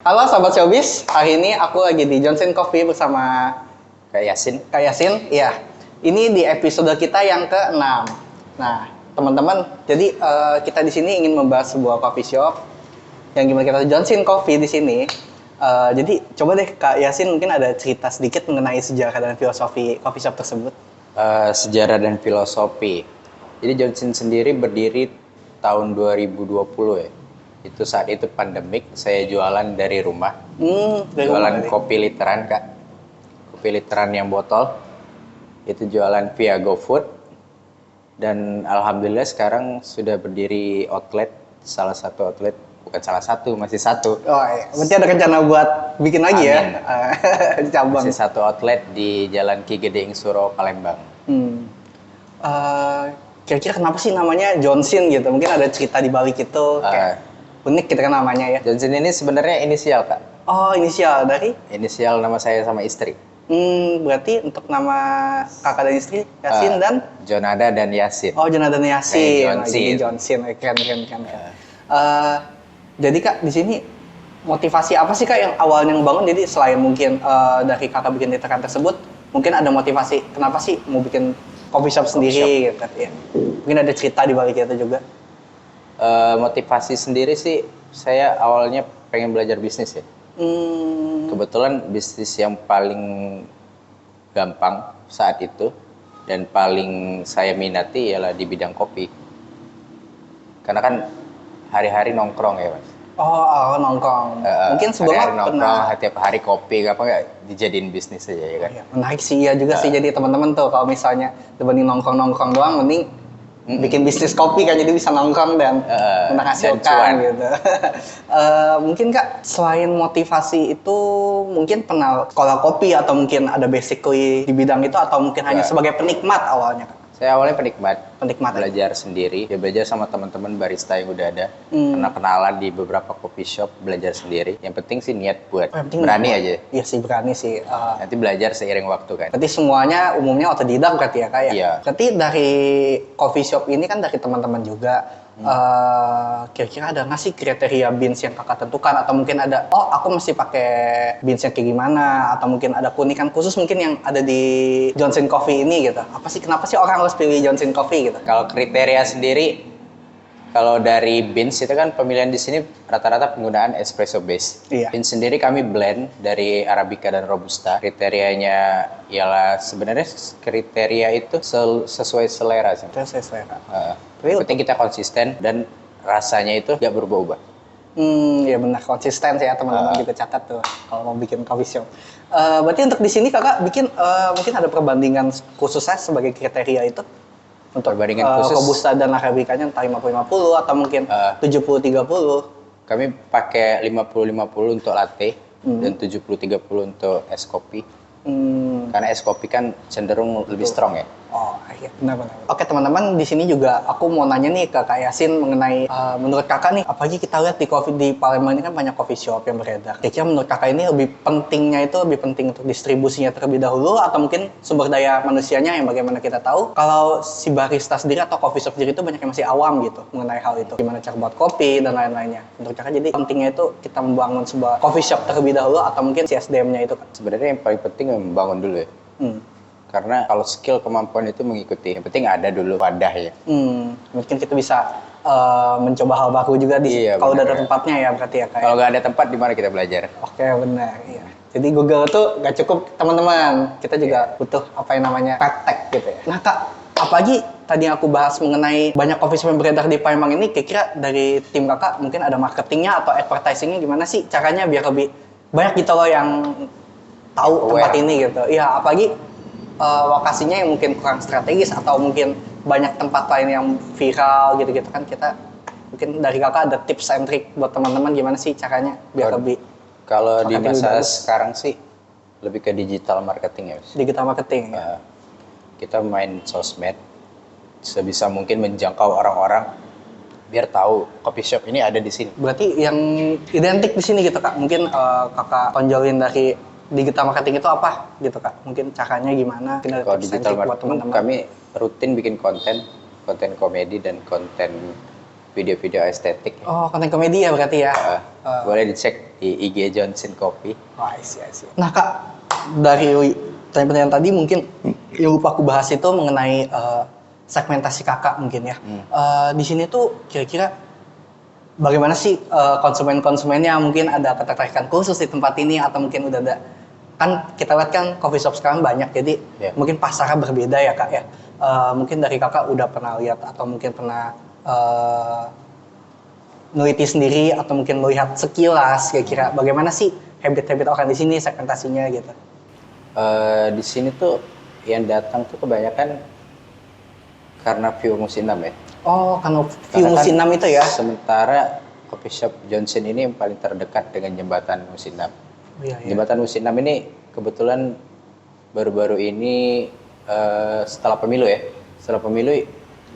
Halo Sobat Showbiz, hari ini aku lagi di Johnson Coffee bersama Kak Yasin. Kak Yasin. Iya, ini di episode kita yang ke-6. Nah, teman-teman, jadi kita di sini ingin membahas sebuah coffee shop yang gimana kita Johnson Coffee di sini. Jadi coba deh Kak Yasin mungkin ada cerita sedikit mengenai sejarah dan filosofi coffee shop tersebut. Sejarah dan filosofi. Jadi Johnson sendiri berdiri tahun 2020 ya. Itu saat itu pandemik, saya jualan dari rumah. Jualan kopi literan, Kak. Kopi literan yang botol. Itu jualan via GoFood. Dan alhamdulillah sekarang sudah berdiri outlet, salah satu outlet, bukan salah satu, masih satu. Oh iya, berarti ada rencana buat bikin lagi. Amin. Ya? Di cabang. Masih satu outlet di Jalan Ki Gedeng Suro, Palembang. Kira-kira kenapa sih namanya Johnson gitu? Mungkin ada cerita di balik itu, kayak unik gitu kan namanya ya. Johnson ini sebenarnya inisial, Kak. Oh, inisial dari? Inisial nama saya sama istri. Berarti untuk nama kakak dan istri Yasin dan? Jonada dan Yasin. Oh, Jonada dan Yasin. Jadi Johnson. Keren. Jadi Kak, di sini motivasi apa sih Kak yang awalnya ngebangun? Jadi selain mungkin dari kakak bikin literan tersebut, mungkin ada motivasi kenapa sih mau bikin coffee shop sendiri gitu ya. Mungkin ada cerita di balik itu juga. Motivasi sendiri sih, saya awalnya pengen belajar bisnis ya. Kebetulan bisnis yang paling gampang saat itu dan paling saya minati ialah di bidang kopi. Karena kan hari-hari nongkrong ya, Mas. Oh, nongkrong. Mungkin sebelumnya pernah tiap hari kopi, apa nggak dijadiin bisnis aja ya kan? Ya, menarik sih ya juga sih jadi teman-teman tuh kalau misalnya dibanding nongkrong doang, mending bikin bisnis kopi kan, jadi bisa nongkrong dan menghasilkan gitu. Mungkin Kak, selain motivasi itu mungkin pernah sekolah kopi atau mungkin ada basically di bidang itu atau mungkin hanya sebagai penikmat awalnya Kak? Saya awalnya penikmat ya? Belajar sendiri, ya belajar sama teman-teman barista yang udah ada. Pernah kenalan di beberapa coffee shop, belajar sendiri. Yang penting sih niat buat berani aja. Iya sih, berani sih. Nanti belajar seiring waktu kan. Berarti semuanya umumnya otodidak berarti ya Kak ya? Iya. Berarti dari coffee shop ini kan dari teman-teman juga. Kira-kira ada nggak sih kriteria beans yang kakak tentukan atau mungkin ada aku mesti pakai beans yang kayak gimana atau mungkin ada keunikan khusus mungkin yang ada di Johnson Coffee ini gitu? Kenapa sih orang harus pilih Johnson Coffee gitu? Kalau kriteria sendiri, kalau dari beans itu kan pemilihan di sini rata-rata penggunaan espresso base. Iya. Beans sendiri kami blend dari Arabica dan Robusta. Kriterianya ialah sebenarnya kriteria itu sesuai selera sih. Sesuai selera. Yang penting kita konsisten dan rasanya itu nggak berubah-ubah. Ya benar, konsisten sih ya teman-teman juga catat tuh kalau mau bikin coffee shop. Berarti untuk di sini kakak bikin mungkin ada perbandingan khususnya sebagai kriteria itu? Untuk perbandingan khusus Robusta dan Arabica-nya entah 50-50 atau mungkin 70-30? Kami pakai 50-50 untuk latte dan 70-30 untuk es kopi. Karena es kopi kan cenderung lebih strong ya. Oh iya, benar. Oke teman-teman, di sini juga aku mau nanya nih ke Kak Yasin mengenai menurut kakak nih, apalagi kita lihat di Palembang ini kan banyak coffee shop yang beredar. Kira-kira menurut kakak ini lebih penting untuk distribusinya terlebih dahulu atau mungkin sumber daya manusianya yang bagaimana kita tahu kalau si barista sendiri atau coffee shop sendiri itu banyak yang masih awam gitu mengenai hal itu. Gimana cara buat kopi dan lain-lainnya. Menurut kakak jadi pentingnya itu kita membangun sebuah coffee shop terlebih dahulu atau mungkin si SDM-nya itu Kak? Sebenarnya yang paling penting membangun dulu ya. Karena kalau skill kemampuan itu mengikuti, yang penting ada dulu wadah ya. Mungkin kita bisa mencoba hal baru juga kalau udah ada tempatnya ya berarti ya Kak. Kalau nggak ada tempat, di mana kita belajar? Oke, benar. Iya. Jadi Google tuh nggak cukup teman-teman, kita juga butuh apa yang namanya praktek gitu ya. Nah Kak, apalagi tadi yang aku bahas mengenai banyak coffee shop yang beredar di Palembang ini, kira-kira dari tim kakak mungkin ada marketingnya atau advertisingnya gimana sih caranya biar lebih banyak gitu loh yang tahu tempat ini gitu. Iya, apalagi lokasinya yang mungkin kurang strategis atau mungkin banyak tempat lain yang viral gitu-gitu kan, kita mungkin dari kakak ada tips and trick buat teman-teman gimana sih caranya biar lebih. Kalau di masa sekarang sih lebih ke digital marketing ya. Digital marketing ya. Kita main sosmed sebisa mungkin menjangkau orang-orang biar tahu coffee shop ini ada di sini. Berarti yang identik di sini gitu Kak, mungkin kakak tonjolin dari digital marketing itu apa gitu Kak? Mungkin caranya gimana? Kalau digital marketing kami rutin bikin konten komedi dan konten video-video estetik. Oh, konten komedi ya berarti ya? Boleh dicek di IG Johnson Coffee. Wah, I see. Nah Kak, dari pertanyaan tadi mungkin yang lupa aku bahas itu mengenai segmentasi Kakak mungkin ya. Di sini tuh kira-kira bagaimana sih konsumen-konsumennya, mungkin ada ketertarikan khusus di tempat ini atau mungkin udah ada, kan kita lihat kan coffee shop sekarang banyak, jadi mungkin pasarnya berbeda ya Kak ya. Mungkin dari Kakak udah pernah lihat atau mungkin pernah neliti sendiri atau mungkin melihat sekilas kira-kira bagaimana sih habit-habit orang di sini, segmentasinya gitu. Di sini tuh yang datang tuh kebanyakan karena view Musinam ya. Oh, karena view Musinam itu ya. Sementara coffee shop Johnson ini yang paling terdekat dengan jembatan Musinam. Iya. Jembatan Musinam ini kebetulan baru-baru ini setelah pemilu ya. Setelah pemilu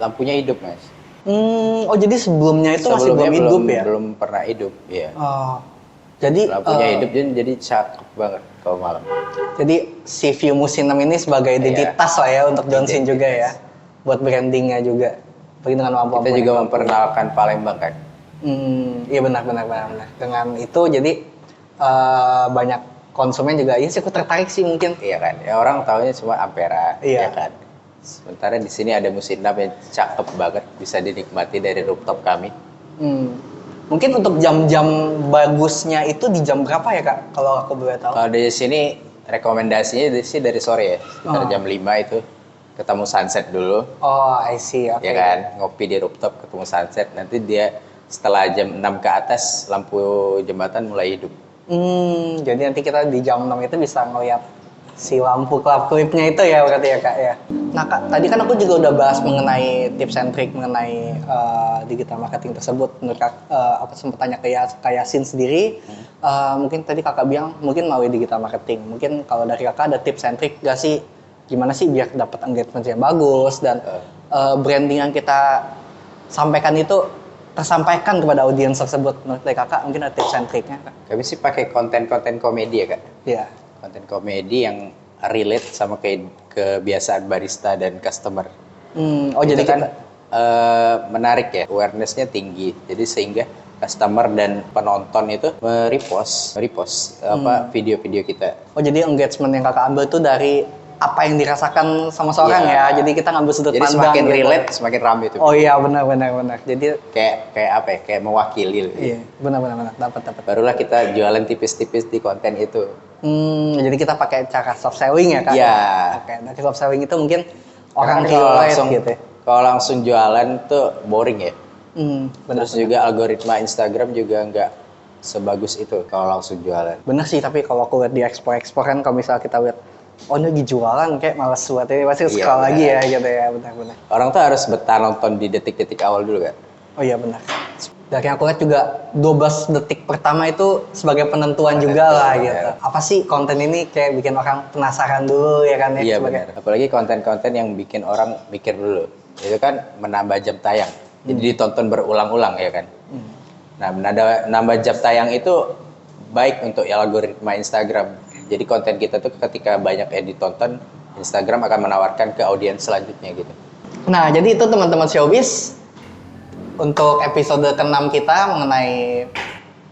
lampunya hidup, Mas. Oh jadi sebelumnya itu masih belum hidup ya? Belum pernah hidup, ya. Oh, jadi lampunya hidup jadi cakep banget kalau malam. Jadi si view Musinam ini sebagai identitas lah ya untuk Johnson juga ya, buat brandingnya juga. Dengan kita juga memperkenalkan Palembang kan. Iya benar. Dengan itu jadi banyak konsumen juga, iya sih aku tertarik sih mungkin. Iya kan, ya orang taunya cuma Ampera, iya ya kan. Sementara di sini ada Musinam yang cakep banget, bisa dinikmati dari rooftop kami. Mungkin untuk jam-jam bagusnya itu di jam berapa ya Kak, kalau aku boleh tahu? Kalau di sini rekomendasinya sih dari sore ya, sekitar jam 5 itu ketemu sunset dulu. Oh, I see, oke. Ya kan, ngopi di rooftop ketemu sunset, nanti dia setelah jam 6 ke atas lampu jembatan mulai hidup. Jadi nanti kita di jam 6 itu bisa ngeliat si lampu kelap-kelipnya itu ya berarti ya Kak ya. Nah Kak, tadi kan aku juga udah bahas mengenai tips and trick mengenai digital marketing tersebut. Menurut Kak, aku sempat tanya ke Yasin sendiri, mungkin tadi Kakak bilang mungkin melalui digital marketing. Mungkin kalau dari Kakak ada tips and trick gak sih, gimana sih biar dapat engagement yang bagus dan branding yang kita sampaikan itu tersampaikan kepada audiens tersebut. Menurut dari Kakak mungkin ada tips and tricknya Kak? Kami sih pakai konten-konten komedi ya Kak. Iya. Konten komedi yang relate sama kebiasaan barista dan customer. Oh jadi kan menarik ya, awareness-nya tinggi. Jadi sehingga customer dan penonton itu repost video-video kita. Oh jadi engagement yang Kakak ambil itu dari apa yang dirasakan sama seorang ya. Jadi kita ngambil sudut jadi pandang. Jadi semakin gitu. relate, semakin ramai itu. Oh iya benar. Jadi kayak apa ya? Kayak mewakili. Iya, benar. Dapat. Barulah kita jualan tipis-tipis di konten itu. Jadi kita pakai cara soft selling ya Kak? Iya. Oke, dari soft selling itu mungkin orang relate gitu. Kalau langsung jualan tuh boring ya. Benar. Terus juga algoritma Instagram juga nggak sebagus itu kalau langsung jualan. Benar sih, tapi kalau aku lihat di ekspor kan kalau misalnya kita lihat ini lagi jualan kayak males buat ini, pasti scroll lagi ya gitu ya, benar. Orang tuh harus betah nonton di detik-detik awal dulu kan? Oh iya benar. Dari yang aku lihat juga 12 detik pertama itu sebagai penentuan juga lah gitu. Apa sih konten ini kayak bikin orang penasaran dulu ya kan ya? Iya benar. Apalagi konten-konten yang bikin orang mikir dulu. Itu kan menambah jam tayang. Jadi ditonton berulang-ulang ya kan? Nah, menambah jam tayang itu baik untuk algoritma Instagram. Jadi konten kita tuh ketika banyak yang ditonton, Instagram akan menawarkan ke audiens selanjutnya gitu. Nah, jadi itu teman-teman Showbiz untuk episode ke-6 kita mengenai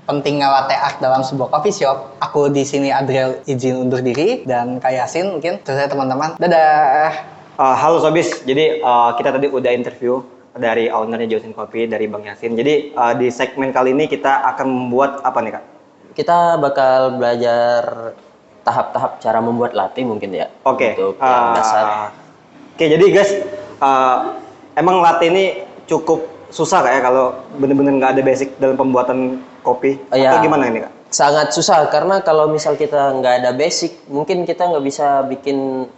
pentingnya latte art dalam sebuah coffee shop. Aku di sini Adriel izin undur diri dan Kak Yasin mungkin selesai teman-teman. Dadah. Halo Showbiz. Jadi kita tadi udah interview dari ownernya Johnson Coffee dari Bang Yasin. Jadi di segmen kali ini kita akan membuat apa nih Kak? Kita bakal belajar tahap-tahap cara membuat latte mungkin ya. Oke. Untuk yang dasar. Oke, jadi guys, emang latte ini cukup susah Kak ya kalau bener-bener nggak ada basic dalam pembuatan kopi? Atau gimana ini Kak? Sangat susah karena kalau misal kita nggak ada basic, mungkin kita nggak bisa bikin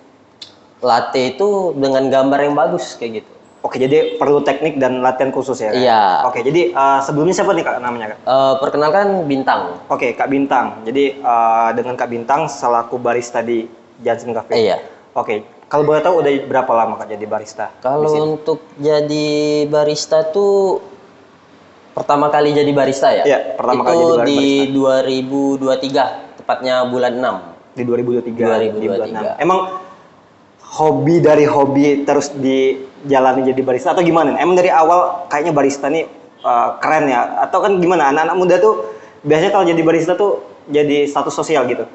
latte itu dengan gambar yang bagus kayak gitu. Oke, jadi perlu teknik dan latihan khusus ya Kak? Iya. Oke, jadi sebelumnya siapa nih Kak namanya Kak? Perkenalkan Bintang. Oke, Kak Bintang. Jadi dengan Kak Bintang selaku barista di Johnson Cafe. Iya. Oke, kalau boleh tahu udah berapa lama Kak jadi barista? Kalau untuk jadi barista tuh pertama kali jadi barista ya? Iya, pertama kali jadi barista. Di 2023, tepatnya bulan 6. Di 2023. 2023. Di bulan 6. Emang hobi dari hobi terus dijalani jadi barista atau gimana? Emang dari awal kayaknya barista nih keren ya? Atau kan gimana? Anak-anak muda tuh biasanya kalau jadi barista tuh jadi status sosial gitu.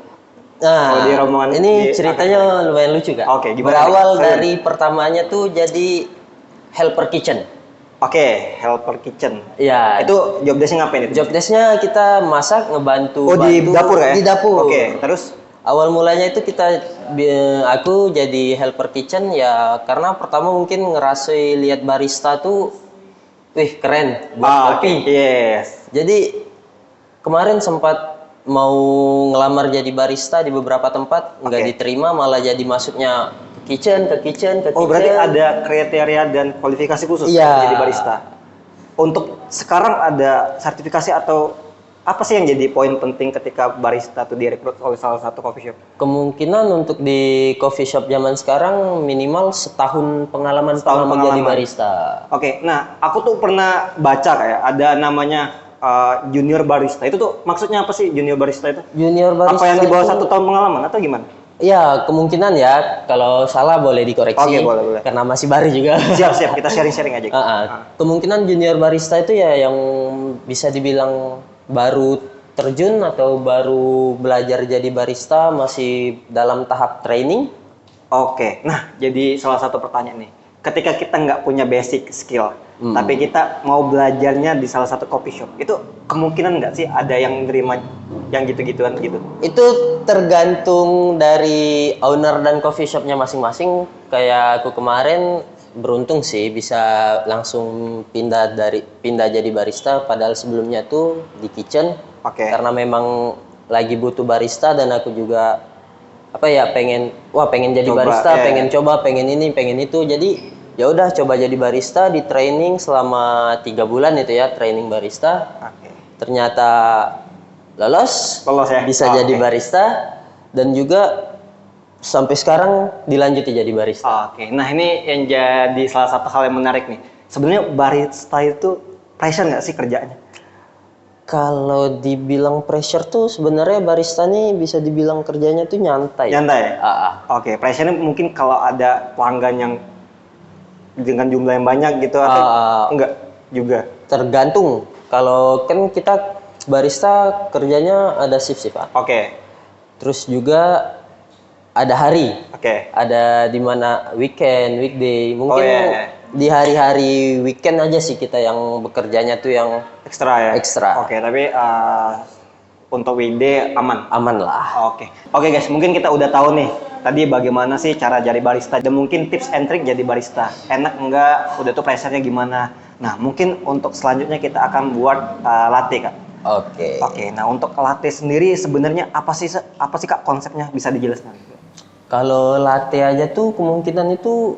Nah, Kalau di rombongan ini di ceritanya lumayan lucu Kak. Oke, gimana Berawal nih? dari pertamanya tuh jadi helper kitchen. Oke, helper kitchen. Ya, Itu job desk-nya ngapain itu? job desk-nya kita masak, ngebantu Oh, di dapur ya? Di dapur. Oke, terus? Awal mulanya itu aku jadi helper kitchen ya karena pertama mungkin ngerasa lihat barista tuh, wih keren buat Oke, kopi. yes. Jadi kemarin sempat mau ngelamar jadi barista di beberapa tempat, nggak Oke. diterima, malah jadi masuknya ke kitchen. Oh, berarti ada kriteria dan kualifikasi khusus Iya. untuk jadi barista. Untuk sekarang ada sertifikasi atau apa sih yang jadi poin penting ketika barista tuh direkrut oleh salah satu coffee shop? Kemungkinan untuk di coffee shop zaman sekarang minimal setahun pengalaman Setahun pertama jadi pengalaman. barista. Oke, nah aku tuh pernah baca kayak ada namanya junior barista. Itu tuh maksudnya apa sih junior barista itu? Junior barista Apa yang di bawah itu- 1 tahun pengalaman atau gimana? Ya, kemungkinan ya. Kalau salah boleh dikoreksi. Oke, boleh. Karena masih baru juga. Siap, kita sharing-sharing aja. Kemungkinan junior barista itu ya yang bisa dibilang baru terjun atau baru belajar jadi barista, masih dalam tahap training. Oke, nah jadi salah satu pertanyaan nih. Ketika kita nggak punya basic skill, tapi kita mau belajarnya di salah satu coffee shop, itu kemungkinan nggak sih ada yang nerima yang gitu-gituan gitu? Itu tergantung dari owner dan coffee shopnya masing-masing. Kayak aku kemarin beruntung sih bisa langsung pindah jadi barista, padahal sebelumnya tuh di kitchen. Oke. Karena memang lagi butuh barista dan aku juga pengen jadi Coba, barista, ya. pengen coba, pengen ini, pengen itu. Jadi ya udah coba jadi barista, di training selama 3 bulan itu ya, training barista. Oke. Ternyata lolos Ya? bisa Oke. jadi barista dan juga sampai sekarang dilanjuti jadi barista. Oke, nah ini yang jadi salah satu hal yang menarik nih. Sebenarnya barista itu pressure nggak sih kerjanya? Kalau dibilang pressure tuh sebenarnya barista nih bisa dibilang kerjanya tuh nyantai. Nyantai? Ah. Oke, pressure-nya mungkin kalau ada pelanggan yang dengan jumlah yang banyak gitu atau enggak juga? Tergantung. Kalau kan kita barista kerjanya ada shift-shiftan. Oke, Terus juga ada hari. oke. Ada di mana weekend, weekday. Mungkin iya. di hari-hari weekend aja sih kita yang bekerjanya tuh yang Ekstra ya? Ekstra. Oke, tapi untuk weekday aman? aman lah. Oke guys, mungkin kita udah tahu nih tadi bagaimana sih cara jadi barista dan mungkin tips and trick jadi barista. Enak enggak? Udah tuh pressure-nya gimana? Nah, mungkin untuk selanjutnya kita akan buat latte, Kak. Oke. Oke, nah untuk latte sendiri sebenarnya apa sih Kak konsepnya, bisa dijelaskan? Kalau latte aja tuh kemungkinan itu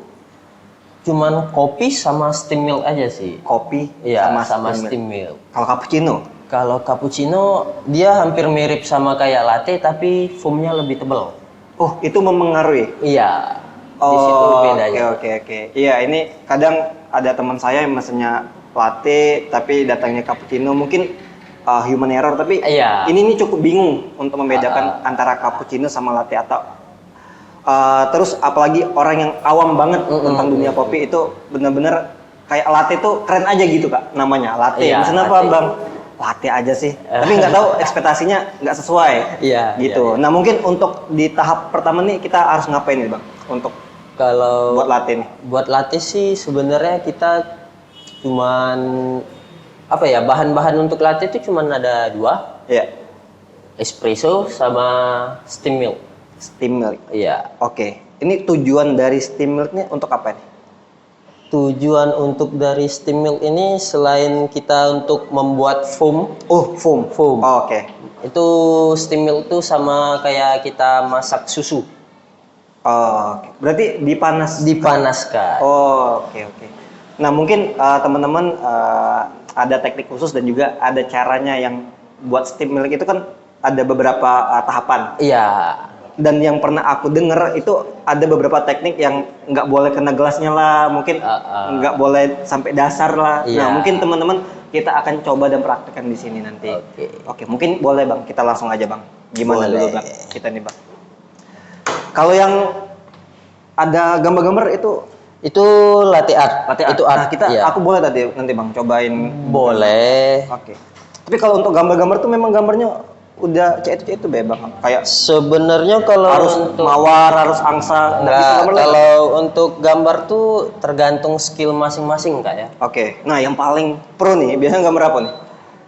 cuman kopi sama steam milk aja sih. Kopi Iya, sama steam milk. steam milk. Kalau cappuccino? Kalau cappuccino dia hampir mirip sama kayak latte tapi foamnya lebih tebal. Oh, itu memengaruhi? Iya. Di situ bedanya. Oke. Iya, ini kadang ada teman saya yang mesennya latte tapi datangnya cappuccino, mungkin human error, tapi Iya. ini cukup bingung untuk membedakan antara cappuccino sama latte atau terus apalagi orang yang awam banget tentang dunia kopi itu bener-bener kayak latte itu keren aja gitu Kak namanya latte. Iya, Mesen apa latte. Bang? Latte aja sih. Tapi nggak tahu ekspektasinya nggak sesuai. Iya, Gitu. Nah mungkin untuk di tahap pertama nih kita harus ngapain nih Bang untuk Kalau buat latte nih? buat latte sih sebenarnya kita cuman bahan-bahan untuk latte itu cuman ada 2, Iya. espresso sama steam milk. Steam milk. Iya. Oke. Ini tujuan dari steam milk nih untuk apa nih? Tujuan untuk dari steam milk ini selain kita untuk membuat foam, Oh, foam. Foam. Oh, oke. itu steam milk tuh sama kayak kita masak susu, Oh, oke. Berarti dipanas. dipanaskan. Oh, oke. Nah, mungkin teman-teman ada teknik khusus dan juga ada caranya yang buat steam milk itu kan ada beberapa tahapan. Iya. Dan yang pernah aku denger itu ada beberapa teknik yang nggak boleh kena gelasnya lah, mungkin nggak boleh sampai dasar lah. Iya. Nah, mungkin teman-teman kita akan coba dan praktekkan di sini nanti. Oke, mungkin boleh Bang, kita langsung aja Bang. Gimana Boleh. dulu Bang? Kita nih Bang. Kalau yang ada gambar-gambar itu Itu latte art. latte art. Itu art. Nah, iya. aku boleh tadi nanti Bang cobain. Boleh. Oke. Tapi kalau untuk gambar-gambar tuh memang gambarnya udah itu Bang. Kayak Sebenarnya kalau harus untuk mawar, harus angsa, nggak bisa Nggak, gambar kalau untuk gambar tuh tergantung skill masing-masing Kak ya. Oke. Nah, yang paling pro nih biasanya gambar apa nih?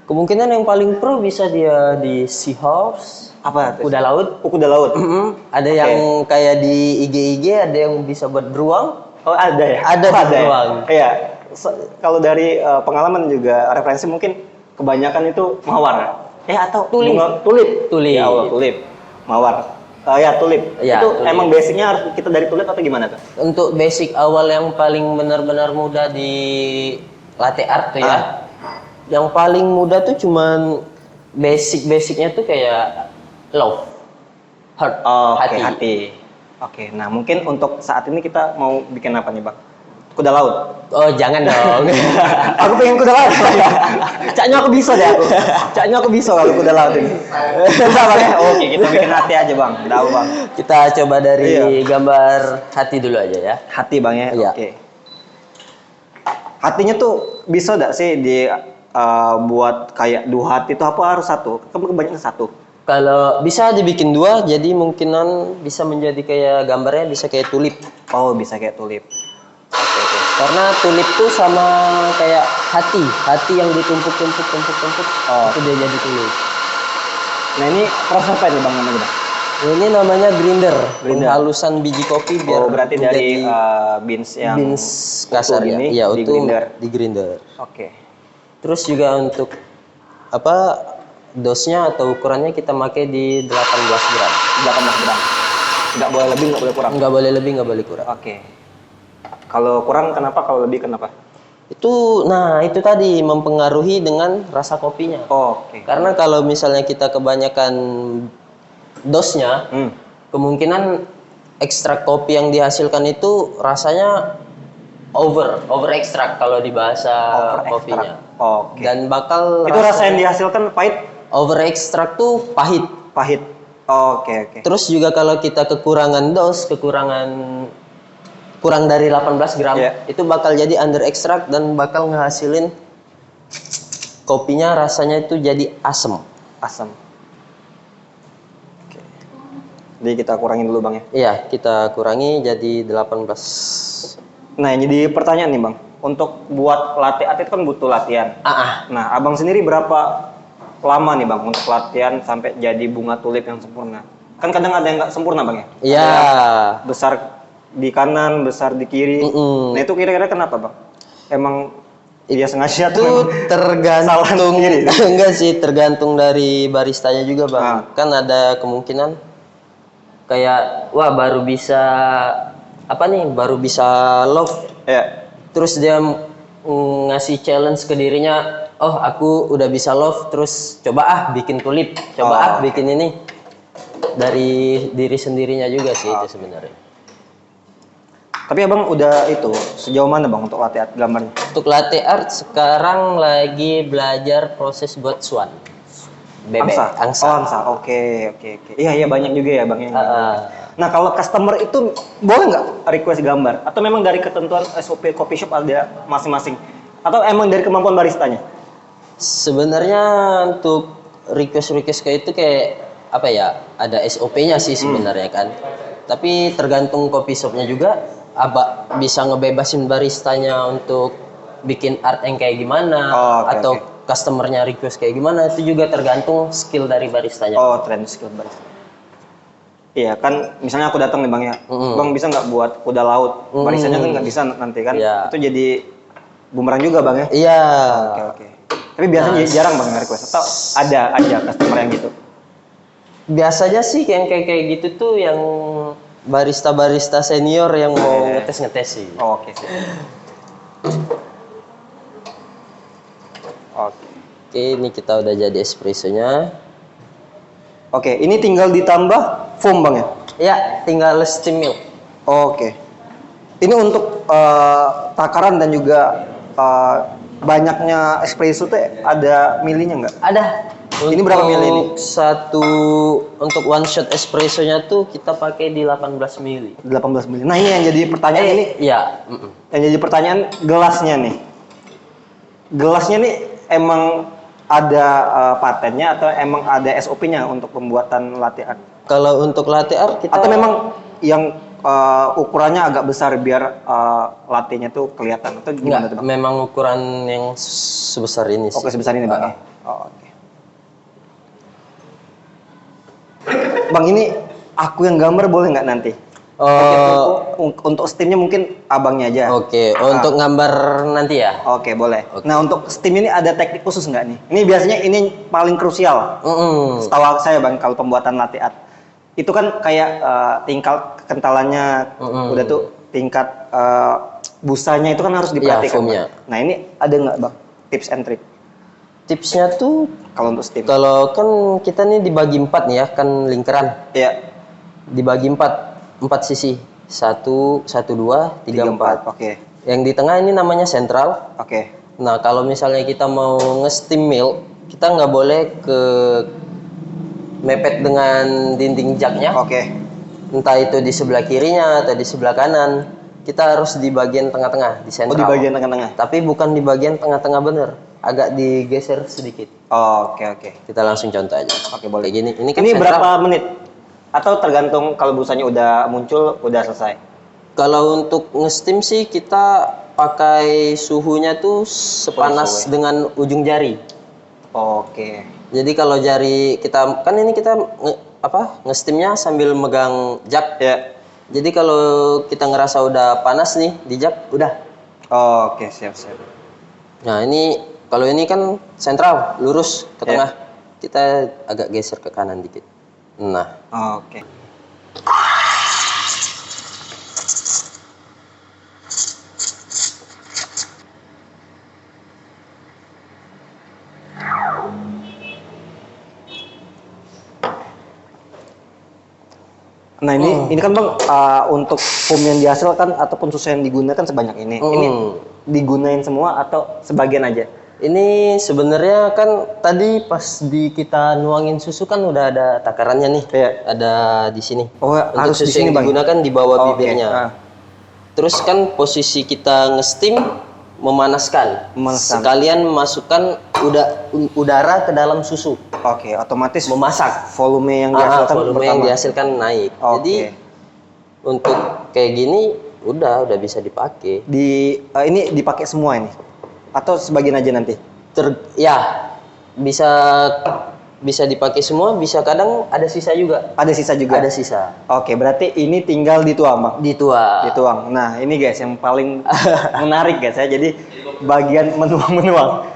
Kemungkinan yang paling pro bisa dia di seahorse, Apa? kuda laut. Kuda laut. Ada yang kayak di IG, ada yang bisa buat beruang. Oh, ada ya? Ada Oh, di beruang. Iya. Kalau dari pengalaman juga referensi mungkin kebanyakan itu mawar. Atau Tulip. Tulip. Tulip. Ya Allah, tulip. Mawar. Ya, tulip. Ya, itu tulip. emang basicnya harus kita dari tulip atau gimana tuh? Untuk basic awal yang paling benar-benar mudah di latte art tuh ya. Yang paling mudah tuh cuman basic-basicnya tuh kayak love, heart, Oke, hati. Oke, nah mungkin untuk saat ini kita mau bikin apa nih, Bang? Kuda laut. Oh jangan dong. Aku pengen kuda laut. Caknya aku bisa deh aku. Caknya aku bisa kalau kuda laut ini. Bisa Bang ya? Oke, kita bikin hati aja Bang. Tahu Bang. Kita coba dari gambar hati dulu aja ya. Hati Bang ya. Iya. Oke. Hatinya tuh bisa nggak sih di buat kayak dua hati itu apa harus satu? Kan kebanyakan satu. Kalau bisa dibikin dua, jadi mungkinan bisa menjadi kayak gambarnya bisa kayak tulip. Oh, bisa kayak tulip. Oke. Karena tulip tuh sama kayak hati yang ditumpuk-tumpuk, itu dia jadi tulip. Nah, ini proses apa nih Bang namanya, Bang? Ini namanya grinder, penghalusan biji kopi biar berarti dari beans yang beans kasar utuh ya. ini Iya, di utuh grinder. di grinder. Oke. Terus juga untuk dosnya atau ukurannya kita pakai di 18 gram. 18 gram. Nggak boleh lebih, nggak boleh kurang. Nggak boleh lebih, nggak boleh kurang. Oke. Kalau kurang kenapa? Kalau lebih kenapa? Itu tadi mempengaruhi dengan rasa kopinya. Oke. Karena kalau misalnya kita kebanyakan dosnya, kemungkinan ekstrak kopi yang dihasilkan itu rasanya over ekstrak kalau di bahasa kopinya. Oke. Dan bakal Itu rasa yang dihasilkan pahit? over ekstrak tuh pahit. Pahit. Oke. Terus juga kalau kita kekurangan dos, kurang dari 18 gram, itu bakal jadi under ekstrak dan bakal ngehasilin kopinya rasanya itu jadi asem. Asam. Oke. Jadi kita kurangin dulu Bang ya. Iya, kita kurangi jadi 18. Nah, ini jadi pertanyaan nih Bang. Untuk buat latte art itu kan butuh latihan. Nah, Abang sendiri berapa lama nih Bang untuk latihan sampai jadi bunga tulip yang sempurna? Kan kadang ada yang nggak sempurna Bang ya? Iya. Besar di kanan, besar di kiri. Nah, itu kira-kira kenapa Bang? Emang dia sengaja Itu tuh tergantung enggak sih, tergantung dari baristanya juga Bang. Kan ada kemungkinan kayak baru bisa love. Ya. Terus dia ngasih challenge ke dirinya, oh aku udah bisa love, terus coba bikin tulip, bikin ini. Dari diri sendirinya juga sih itu sebenarnya. Tapi Abang udah sejauh mana Bang untuk latte art gambarnya? Untuk latte art sekarang lagi belajar proses buat swan. Bebek, angsa. Oh, angsa. Oke. Iya banyak juga ya Bang yang. Nah, kalau customer itu boleh nggak request gambar? Atau memang dari ketentuan SOP coffee shop ada masing-masing? Atau emang dari kemampuan baristanya? Sebenarnya untuk request kayak itu kayak ada SOP-nya sih sebenarnya kan. Tapi tergantung coffee shop-nya juga bisa ngebebasin baristanya untuk bikin art yang kayak gimana atau customernya request kayak gimana, itu juga tergantung skill dari baristanya. Trend skill barista. Iya kan, misalnya aku datang nih Bang ya, Bang bisa nggak buat kuda laut? Baristanya kan nggak bisa nanti kan, itu jadi bumerang juga Bang ya? Iya. Oke. Tapi biasanya jarang Bang request, atau ada aja customer yang gitu? Biasanya sih yang kayak gitu tuh yang barista senior yang mau ngetes sih. Oke. Oke, ini kita udah jadi espressonya. Oke, ini tinggal ditambah foam Bang ya? Ya, tinggal steam milk. Oke. Ini untuk takaran dan juga banyaknya espresso tuh ada milinya nggak? Ada. Ini berapa mili ini? Untuk one shot espressonya tuh kita pakai di 18 mili. 18 mili. Nah, ini yang jadi pertanyaan ini. Iya. Yang jadi pertanyaan gelasnya nih. Gelasnya nih emang ada patennya atau emang ada SOP-nya untuk pembuatan latte art? Kalau untuk latte art kita Atau memang yang ukurannya agak besar biar latte-nya tuh kelihatan atau gimana tuh, Bang? memang ukuran yang sebesar ini sih. Oke, sebesar ini, Bang. Ya? Oh, oke. Bang, ini aku yang gambar boleh nggak nanti? Untuk steamnya mungkin abangnya aja. Oke, untuk gambar nanti ya. Oke, boleh. Nah, untuk steam ini ada teknik khusus nggak nih? Ini biasanya ini paling krusial. Setahu saya, Bang, kalau pembuatan latte art. Itu kan kayak tingkat kekentalannya, udah tuh tingkat busanya itu kan harus diperhatikan. foamnya. Nah, ini ada nggak, Bang, tips and trick Tipsnya tuh kalau untuk steam? kalau kan kita nih dibagi 4 nih ya, kan lingkaran. Iya, Dibagi 4 sisi. 1, 2, 3, 4. Oke. Yang di tengah ini namanya sentral. Oke. Nah, kalau misalnya kita mau nge-steam milk, kita nggak boleh mepet dengan dinding jaknya. Oke. Entah itu di sebelah kirinya atau di sebelah kanan. Kita harus di bagian tengah-tengah, di Oh, sentral. di bagian tengah-tengah. Tapi bukan di bagian tengah-tengah bener. Agak digeser sedikit. Oke. Kita langsung contoh aja. Oke, boleh. Kayak gini. Ini kan Ini sentral. berapa menit? Atau tergantung kalau busanya udah muncul, udah selesai? Kalau untuk nge-steam sih kita pakai suhunya tuh sepanas dengan ujung jari. Oke. Jadi kalau jari kita kan ini kita nge-steamnya sambil megang jak. Ya. Jadi kalau kita ngerasa udah panas nih di jak, udah. Oke, siap. Nah ini kalau ini kan sentral, lurus ke tengah. Kita agak geser ke kanan dikit. Nah. Oke. Nah ini kan Bang, untuk foam yang dihasilkan ataupun susu yang digunakan sebanyak ini. Ini digunain semua atau sebagian aja? Ini sebenarnya kan tadi pas kita nuangin susu kan udah ada takarannya nih. Iya. Ada di sini. Oh, Untuk harus di susu sini, yang Bang? digunakan di bawah Oke. bibirnya. Terus kan posisi kita nge-steam memanaskan. Sekalian masukkan udara ke dalam susu. Oke, otomatis Memasak. volume yang dihasilkan Volume yang dihasilkan naik. Oke. Jadi untuk kayak gini udah bisa dipakai. Ini dipakai semua ini? Atau sebagian aja nanti? Ya bisa dipakai semua, bisa kadang ada sisa juga. Ada sisa juga? Ada sisa. Oke, berarti ini tinggal dituang, Bang? Dituang. Nah, ini guys yang paling menarik guys ya. Jadi bagian menuang.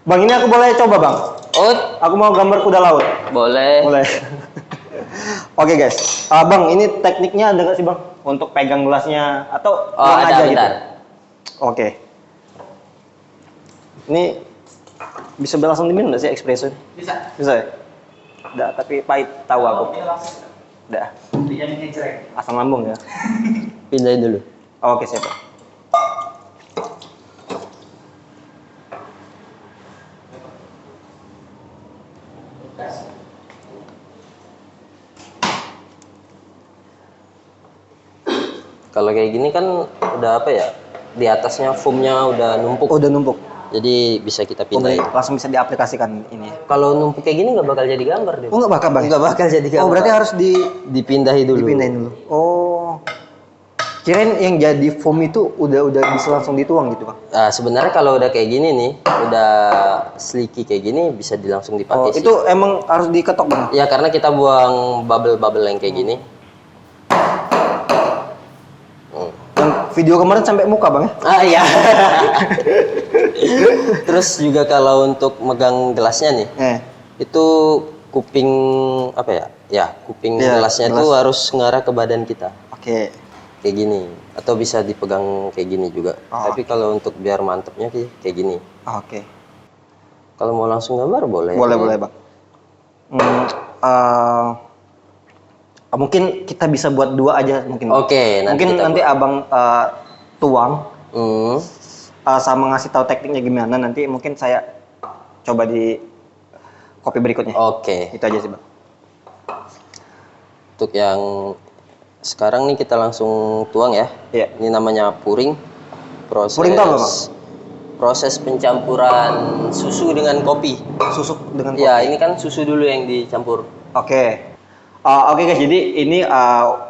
Bang, ini aku boleh coba, Bang? Oh, Aku mau gambar kuda laut. boleh. Boleh. Oke guys. Bang, ini tekniknya ada nggak sih, Bang? Untuk pegang gelasnya atau Oh, nuang ada aja bentar. gitu? Oke. Ini bisa langsung diminum nggak sih espresso? Bisa ya? Udah, tapi pahit tahu aku. Udah. Asam lambung ya. Pindahin dulu. Oke, siap. Bang. Kalau kayak gini kan udah apa ya? Di atasnya foamnya udah numpuk. Oh, udah numpuk. Jadi bisa kita pindahin. Langsung bisa diaplikasikan ini. Kalau numpuk kayak gini nggak bakal jadi gambar deh. Oh, nggak bakal, Bang? Nggak bakal jadi gambar. Oh, berarti harus dipindahin dulu. dipindahin dulu. Oh. Kirain yang jadi foam itu udah bisa langsung dituang gitu, Bang. Nah, sebenarnya kalau udah kayak gini nih, udah slicky kayak gini bisa langsung dipakai sih. Itu emang harus diketok, Bang? Ya karena kita buang bubble-bubble yang kayak gini. Yang video kemarin sampai muka, Bang ya? Iya. Terus juga kalau untuk megang gelasnya nih, itu kuping apa ya? Ya, kuping gelasnya itu harus ngarah ke badan kita. Oke. Kayak gini. Atau bisa dipegang kayak gini juga. Tapi kalau untuk biar mantepnya sih kayak gini. Oke. Kalau mau langsung gambar boleh. Boleh, Bang. Mungkin kita bisa buat 2 aja mungkin. Oke, nanti Abang tuang Hmm. sama ngasih tahu tekniknya gimana. Nanti mungkin saya coba di kopi berikutnya. Oke. Itu aja sih, Bang. Untuk yang sekarang nih kita langsung tuang ya. Iya. Ini namanya puring. Proses Puring itu apa, Bang? proses pencampuran susu dengan kopi. Susu dengan kopi. Ya, ini kan susu dulu yang dicampur. Oke. Oke guys, jadi ini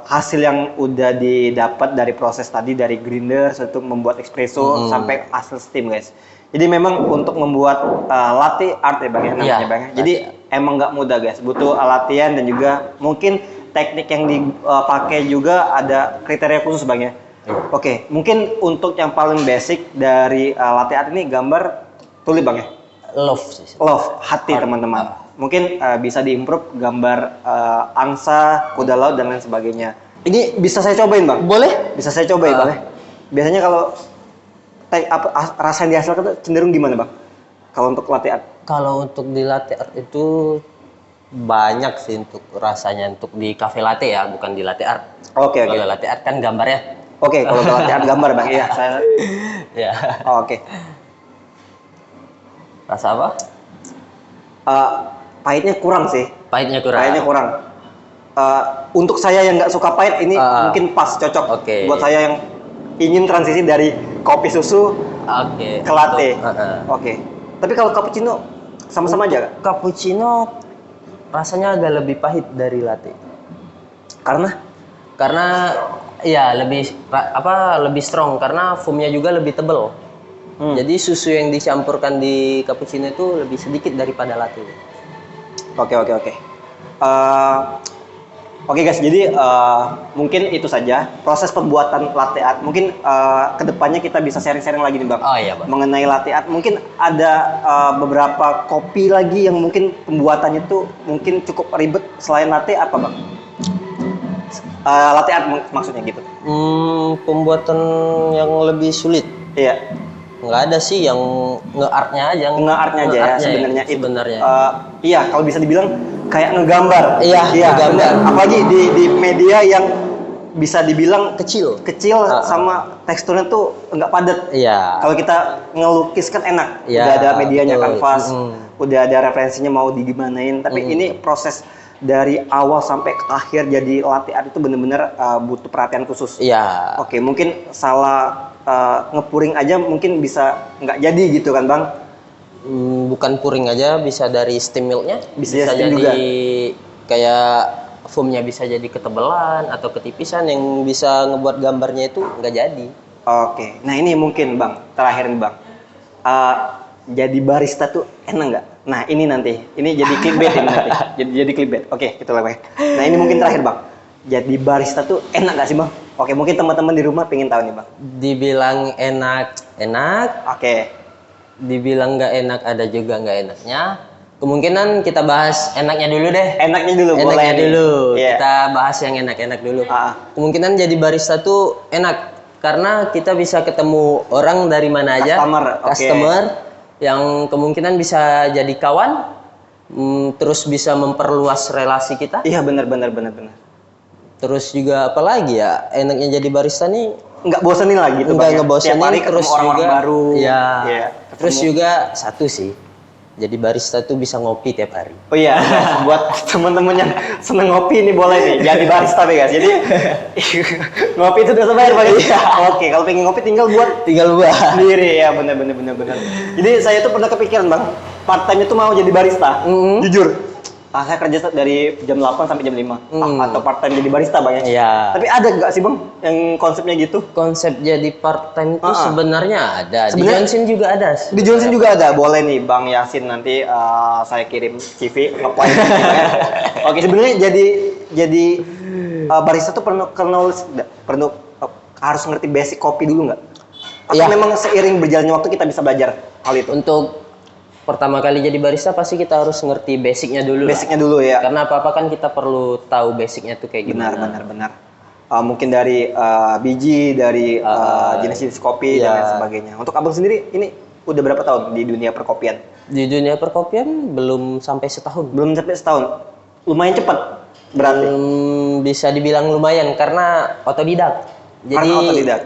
hasil yang udah didapat dari proses tadi dari grinder untuk membuat espresso sampai hasil steam guys. Jadi memang untuk membuat latte art ya bang ya namanya Iya, bang ya. Jadi emang nggak mudah guys, butuh latihan dan juga mungkin teknik yang dipakai juga ada kriteria khusus bang ya. Oke, mungkin untuk yang paling basic dari latte art ini gambar tulip bang ya. Love sih. Love, hati teman-teman. Mungkin bisa diimprove gambar angsa, kuda laut dan lain sebagainya. Ini bisa saya cobain bang? Boleh? Bisa saya cobain bang? Biasanya kalau rasa yang dihasilkan tuh cenderung gimana bang? Kalau untuk latte art? Kalau untuk di latte art itu banyak sih untuk rasanya untuk di cafe latte ya, bukan di latte art. Oke. Kalau latte art kan gambarnya. Oke, kalau untuk latte art gambar bang, iya saya. Ya. Oke. Rasa apa? Pahitnya kurang sih. Pahitnya kurang. Pahitnya kurang. Untuk saya yang nggak suka pahit ini mungkin pas cocok. Oke. Buat saya yang ingin transisi dari kopi susu Oke. ke latte. Untuk, Oke. Tapi kalau cappuccino sama-sama aja kak? Cappuccino rasanya agak lebih pahit dari latte. Karena ya lebih strong karena foamnya juga lebih tebal. Jadi susu yang dicampurkan di cappuccino itu lebih sedikit daripada latte. Oke. Oke guys, jadi mungkin itu saja proses pembuatan latte art. Mungkin kedepannya kita bisa sharing-sharing lagi nih bang. Oh iya bang. Mengenai latte art, mungkin ada beberapa kopi lagi yang mungkin pembuatannya tuh mungkin cukup ribet selain latte apa bang? Latte art maksudnya gitu. Pembuatan yang lebih sulit. Iya. Nggak ada sih yang nge-artnya aja. Nge-artnya aja ya sebenarnya. Sebenarnya. Iya, kalau bisa dibilang kayak ngegambar. Iya, ngegambar. Bener. Apalagi di media yang bisa dibilang Kecil. sama teksturnya tuh nggak padat. Iya. Kalau kita ngelukis kan enak. Iya, Udah ada medianya betul. kanvas, udah ada referensinya mau digimanain. Tapi ini proses dari awal sampai ke akhir jadi latte art itu bener-bener butuh perhatian khusus. Iya. Oke, mungkin salah ngepuring aja mungkin bisa nggak jadi gitu kan bang? Bukan puring aja, bisa dari steam milknya. Bisa steam jadi juga. Kayak foamnya bisa jadi ketebalan atau ketipisan yang bisa ngebuat gambarnya itu nggak jadi. Oke, nah ini mungkin bang, terakhir nih bang, jadi barista tuh enak nggak? Nah ini nanti, ini jadi clickbait ini nanti, jadi clickbait. Oke, gitu lah bang. Nah ini mungkin terakhir bang, jadi barista tuh enak nggak sih bang? Oke, mungkin teman-teman di rumah pengen tahu nih bang. Dibilang enak. Oke, Dibilang nggak enak, ada juga nggak enaknya. Kemungkinan kita bahas enaknya dulu deh. enaknya dulu boleh. Enaknya nih. dulu. Iya. Kita bahas yang enak-enak dulu. Ah. Kemungkinan jadi barista tuh enak karena kita bisa ketemu orang dari mana aja. Customer, oke. Yang kemungkinan bisa jadi kawan, terus bisa memperluas relasi kita. Iya benar. Terus juga apalagi ya, enaknya jadi barista nih Nggak bosenin lah gitu nggak bang. ngebosenin, Tiap hari ketemu terus orang-orang juga baru. ya. Iya, Terus ketemu. juga satu sih, jadi barista tuh bisa ngopi tiap hari. Oh iya, buat teman-teman yang seneng ngopi ini boleh nih jadi barista deh guys. Jadi ngopi itu udah bayar Pak. Iya. Oke, kalau pengen ngopi tinggal buat sendiri ya, benar. Jadi saya tuh pernah kepikiran bang, part time itu mau jadi barista. Jujur, saya kerja dari jam 8 sampai jam 5 atau part time jadi barista bang ya. Iya. Tapi ada nggak sih bang yang konsepnya gitu? Konsep jadi part time itu sebenarnya ada. Di Sebenarnya- Johnson juga ada. Di Johnson juga ada, boleh nih Bang Yasin nanti saya kirim CV apply. Oke, sebenarnya jadi barista tuh perlu harus ngerti basic kopi dulu nggak? Atau Iya. memang seiring berjalannya waktu kita bisa belajar hal itu? Untuk pertama kali jadi barista pasti kita harus ngerti basicnya dulu. Basicnya dulu ya. Karena apa-apa kan kita perlu tahu basicnya tuh kayak gimana. Benar. Mungkin dari biji, dari jenis-jenis kopi dan iya. lain sebagainya. Untuk abang sendiri ini udah berapa tahun di dunia perkopian? Di dunia perkopian belum sampai setahun. Belum sampai setahun. Lumayan cepat berarti. Bisa dibilang lumayan karena otodidak. Jadi Karena otodidak.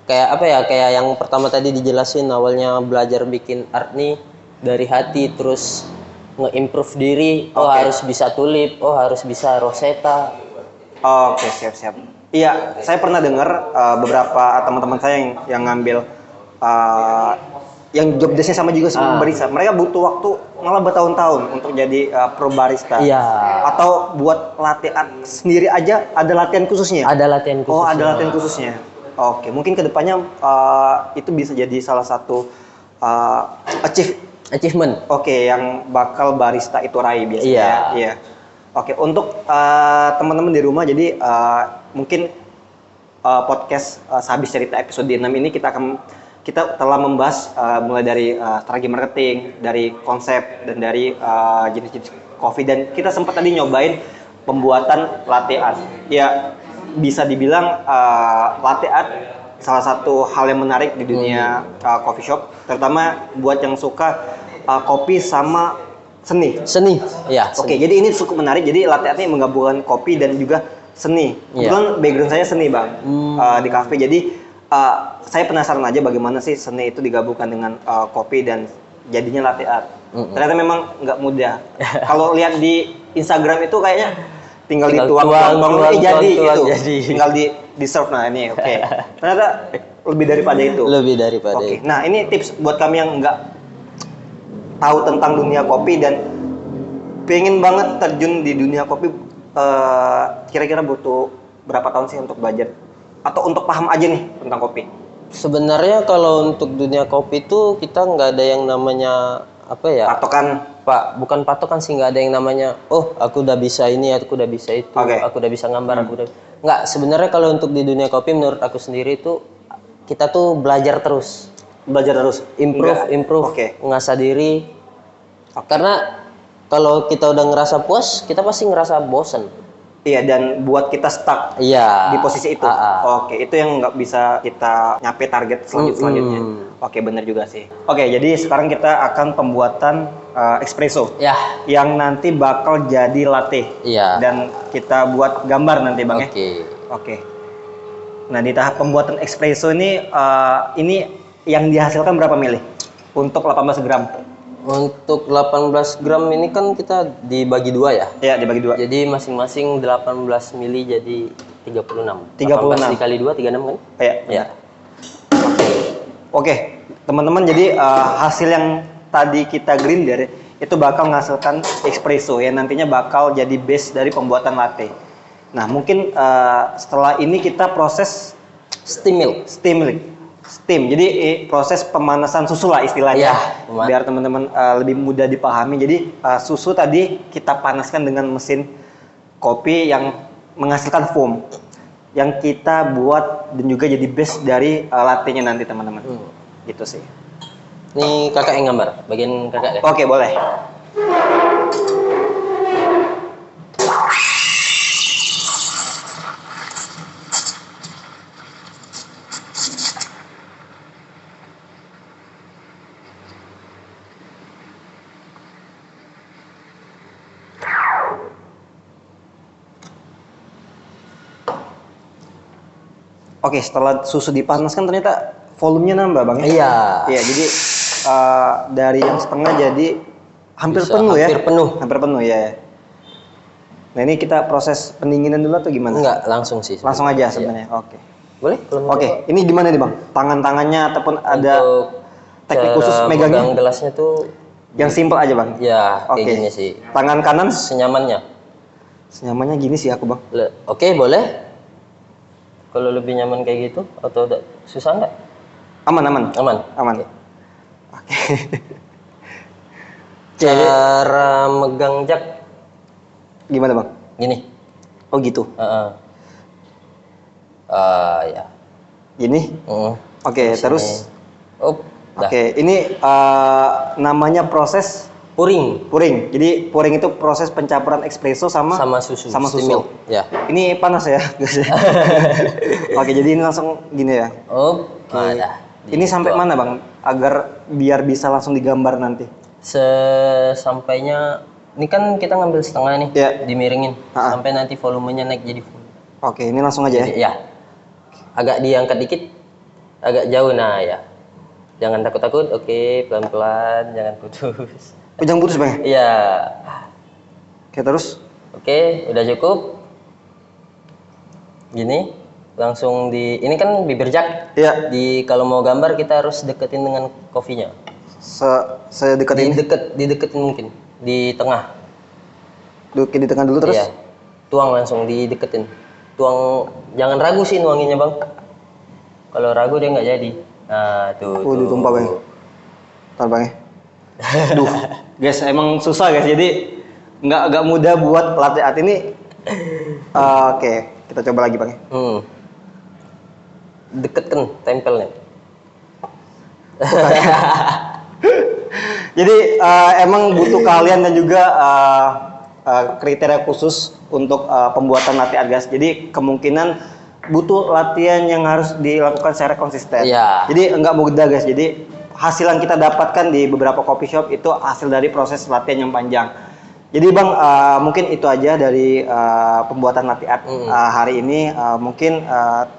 kayak apa ya? Kayak yang pertama tadi dijelasin awalnya belajar bikin art nih dari hati, terus nge-improve diri. Oh harus bisa tulip, oh harus bisa rosetta. Oke, siap. Iya, saya pernah dengar beberapa teman-teman saya yang ngambil yang job desk-nya sama juga sama barista. Mereka butuh waktu malah bertahun-tahun untuk jadi pro barista. Iya. Atau buat latihan sendiri aja ada latihan khususnya. Ada latihan khusus. Oh, ada latihan khususnya. Oke, mungkin kedepannya itu bisa jadi salah satu Achievement. Oke, yang bakal barista itu raih biasanya. Iya. Iya. Oke, untuk teman-teman di rumah, jadi mungkin podcast Sehabis Cerita episode 6 ini kita telah membahas mulai dari strategi marketing, dari konsep dan dari jenis-jenis kopi, dan kita sempat tadi nyobain pembuatan latte art. Ya, bisa dibilang latte art salah satu hal yang menarik di dunia coffee shop, terutama buat yang suka kopi sama seni. Seni. Ya. Oke, jadi ini cukup menarik. Jadi latte art ini menggabungkan kopi dan juga seni. Kebetulan background saya seni, Bang, di kafe. Jadi saya penasaran aja bagaimana sih seni itu digabungkan dengan kopi dan jadinya latte art. Ternyata memang nggak mudah. Kalau lihat di Instagram itu kayaknya tinggal dituang, jadi gitu. Tinggal di serve. Nah ini oke. Ternyata lebih daripada itu. Lebih daripada Oke. itu. Nah ini tips buat kami yang nggak tahu tentang dunia kopi dan pengen banget terjun di dunia kopi. Kira-kira butuh berapa tahun sih untuk belajar atau untuk paham aja nih tentang kopi? Sebenarnya kalau untuk dunia kopi itu kita nggak ada yang namanya apa ya? Patokan. Pak, bukan patokan sih, nggak ada yang namanya, oh aku udah bisa ini, aku udah bisa itu, aku udah bisa gambar, aku udah... Nggak, sebenarnya kalau untuk di dunia kopi menurut aku sendiri itu kita tuh belajar terus. Belajar terus? Improve, ngasah diri. Karena kalau kita udah ngerasa puas, kita pasti ngerasa bosen. Iya, dan buat kita stuck di posisi itu. Oke, itu yang nggak bisa kita nyampe target selanjutnya. Oke, bener juga sih. Oke, jadi sekarang kita akan pembuatan espresso. Ya. Yang nanti bakal jadi latte. Iya. Dan kita buat gambar nanti, Bang, ya. Oke. Nah, di tahap pembuatan espresso ini yang dihasilkan berapa mili? Untuk 18 gram. Untuk 18 gram ini kan kita dibagi dua ya? Iya, dibagi dua. Jadi masing-masing 18 mili jadi 36. 36 dikali 2, 36 kan? Iya. Ya. Oke, teman-teman, jadi hasil yang tadi kita grinder itu bakal menghasilkan espresso yang nantinya bakal jadi base dari pembuatan latte. Nah, mungkin setelah ini kita proses steam. Jadi proses pemanasan susu lah istilahnya, biar teman-teman lebih mudah dipahami. Jadi susu tadi kita panaskan dengan mesin kopi yang menghasilkan foam yang kita buat dan juga jadi base dari latte-nya nanti, teman-teman. Gitu sih. Ini kakak yang gambar, bagian kakak ya? Oke, boleh. Oke, setelah susu dipanaskan ternyata volumenya nambah, Bang. Iya. Iya, jadi dari yang setengah jadi hampir Bisa penuh ya. Hampir penuh ya. Nah, ini kita proses pendinginan dulu atau gimana? Enggak, langsung sih. Langsung aja sebenarnya. Oke. Boleh? Oke, ini gimana nih, Bang? Tangan-tangannya ataupun ada teknik khusus megangnya? Megang gelasnya tuh yang simple aja, Bang. ya, kayak Oke. gini sih. Tangan kanan Senyamannya. senyamannya gini sih aku, Bang. Oke, boleh. Kalau lebih nyaman kayak gitu atau susah enggak? Aman. Oke. Oke. Cara megang jak Gimana, Bang? gini. Oh, gitu. Ya. Gini. Oke, terus Dah. Oke, ini namanya proses Puring pouring. Jadi pouring itu proses pencampuran espresso sama susu. Sama Steam susu. milk. Ya. Ini panas ya. Oke, jadi ini langsung gini ya. Dah. Ini sampai mana, Bang? Agar biar bisa langsung digambar nanti. Sesampainya ini kan kita ngambil setengah nih, Ya. dimiringin sampai nanti volumenya naik jadi full. Oke, ini langsung aja ya. Ya. Agak diangkat dikit, agak jauh. Nah, ya. Jangan takut-takut. Oke, pelan-pelan, jangan putus. Jangan putus, Bang. Iya. Oke, terus. Oke, udah cukup. Gini, langsung ini kan bibir jak. Iya. Kalau mau gambar kita harus deketin dengan kopinya. Sedekat ini. Di deket mungkin di tengah. Duduk di tengah dulu terus. Iya. Tuang langsung dideketin. Tuang, jangan ragu sih nuanginnya bang. Kalau ragu dia nggak jadi. Nah tuh. Ditumpah bang. Ntar bang ya. Duh, guys emang susah guys. Jadi nggak mudah buat latte art ini. Oke, kita coba lagi bang. Deket kan tempelnya. Jadi emang butuh kalian dan juga kriteria khusus untuk pembuatan latte art guys. Jadi kemungkinan butuh latihan yang harus dilakukan secara konsisten. Iya. Jadi enggak mudah guys. Jadi hasil yang kita dapatkan di beberapa coffee shop itu hasil dari proses latihan yang panjang. Jadi bang, mungkin itu aja dari pembuatan latte art hari ini. Mungkin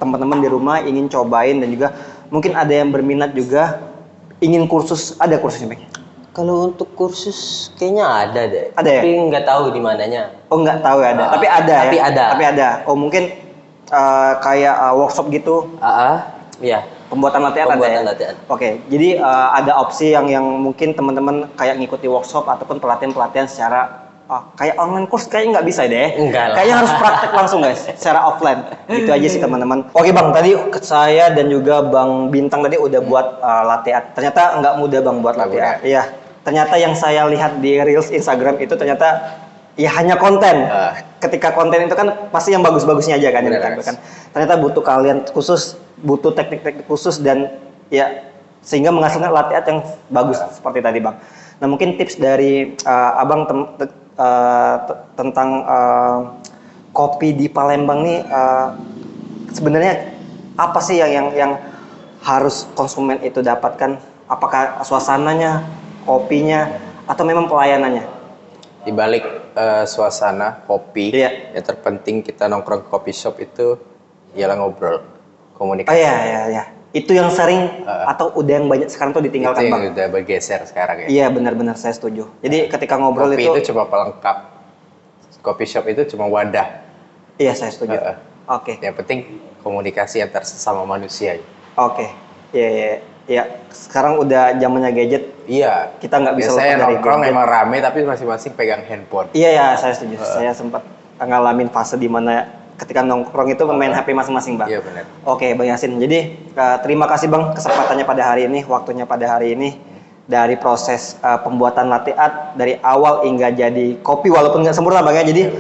teman-teman di rumah ingin cobain dan juga mungkin ada yang berminat juga ingin kursus. Ada kursusnya bang? Kalau untuk kursus kayaknya ada deh. Ada ya? Tapi nggak tahu di mananya. Oh nggak tahu ya ada. Tapi ada. Tapi ya? ada. Tapi ada. Oh mungkin kayak workshop gitu. Iya. Pembuatan latte art ada ya? Pembuatan latte art. Oke, jadi ada opsi yang mungkin teman-teman kayak ngikuti workshop ataupun pelatihan-pelatihan secara kayak online course kayaknya nggak bisa deh. Enggak lah. Kayaknya harus praktek langsung guys, secara offline. Itu aja sih teman-teman. Oke bang, tadi saya dan juga bang Bintang tadi udah buat latte art. Ternyata nggak mudah bang buat latte art. Iya. Ternyata yang saya lihat di reels Instagram itu ternyata ya hanya konten. Ketika konten itu kan pasti yang bagus-bagusnya aja kan yang ditampilkan. Ternyata butuh kalian khusus, butuh teknik-teknik khusus dan ya sehingga menghasilkan latte art yang bagus seperti tadi bang. Nah mungkin tips dari abang tentang kopi di Palembang nih sebenarnya apa sih yang harus konsumen itu dapatkan? Apakah suasananya, kopinya, atau memang pelayanannya? Di balik suasana kopi, Iya. yang terpenting kita nongkrong ke coffee shop itu ialah ngobrol, komunikasi. Oh iya. Itu yang sering atau udah yang banyak sekarang tuh ditinggalkan Itu bang. yang udah bergeser sekarang ya. Iya benar-benar saya setuju. Jadi ketika ngobrol Kopi itu itu cuma pelengkap, coffee shop itu cuma wadah. iya saya setuju. Oke. Yang penting komunikasi antar sesama manusia. Oke. Iya. Sekarang udah zamannya gadget. Iya. Kita nggak bisa Biasanya lepas dari nongkrong gadget. emang rame tapi masing-masing pegang handphone. Iya, saya setuju. Saya sempat ngalamin fase di mana ketika nongkrong itu main HP masing-masing, Bang. Iya benar. Oke, Bang Yasin. Jadi, terima kasih Bang kesempatannya pada hari ini, waktunya pada hari ini. Dari proses pembuatan latte art dari awal hingga jadi kopi walaupun nggak sempurna Bang ya. Jadi,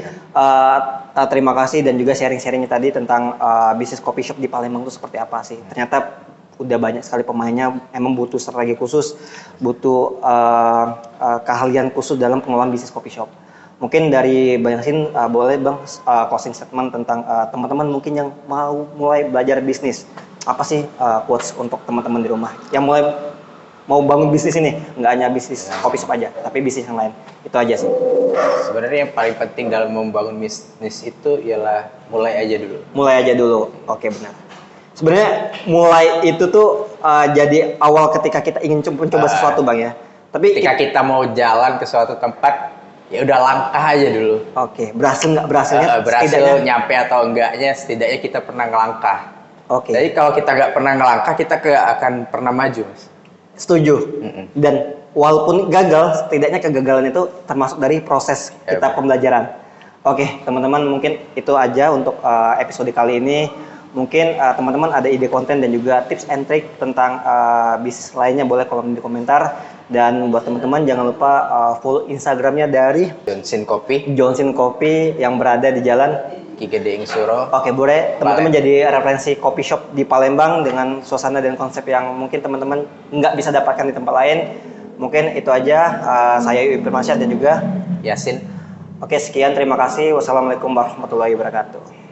terima kasih dan juga sharing-sharingnya tadi tentang bisnis coffee shop di Palembang itu seperti apa sih. Ternyata udah banyak sekali pemainnya, emang butuh strategi khusus, butuh keahlian khusus dalam pengelolaan bisnis coffee shop. Mungkin dari Bang Yasin boleh Bang closing statement tentang teman-teman mungkin yang mau mulai belajar bisnis. Apa sih quotes untuk teman-teman di rumah yang mulai mau bangun bisnis ini? Nggak hanya bisnis coffee shop aja, tapi bisnis yang lain. Itu aja sih. Sebenarnya yang paling penting dalam membangun bisnis itu ialah mulai aja dulu. Mulai aja dulu. Oke, benar. Sebenarnya mulai itu tuh jadi awal ketika kita ingin coba sesuatu Bang ya. Tapi Ketika kita mau jalan ke suatu tempat, ya udah langkah aja dulu. Oke, berhasil nggak berhasilnya? Berhasil setidaknya- nyampe atau enggaknya, setidaknya kita pernah ngelangkah. Oke, Jadi kalau kita nggak pernah ngelangkah, kita akan pernah maju, Mas. setuju. Dan walaupun gagal, setidaknya kegagalan itu termasuk dari proses Ya, kita benar. pembelajaran. Oke, teman-teman mungkin itu aja untuk episode kali ini. Mungkin teman-teman ada ide konten dan juga tips and trick tentang bisnis lainnya boleh kolom di komentar. Dan buat teman-teman jangan lupa follow Instagramnya dari Johnson Kopi, Johnson Coffee yang berada di jalan. Ki Gede Ing Suro. Oke, boleh teman-teman jadi referensi coffee shop di Palembang dengan suasana dan konsep yang mungkin teman-teman nggak bisa dapatkan di tempat lain. Mungkin itu aja. Saya Yui Firmansyah dan juga Yasin. Oke, sekian. Terima kasih. Wassalamualaikum warahmatullahi wabarakatuh.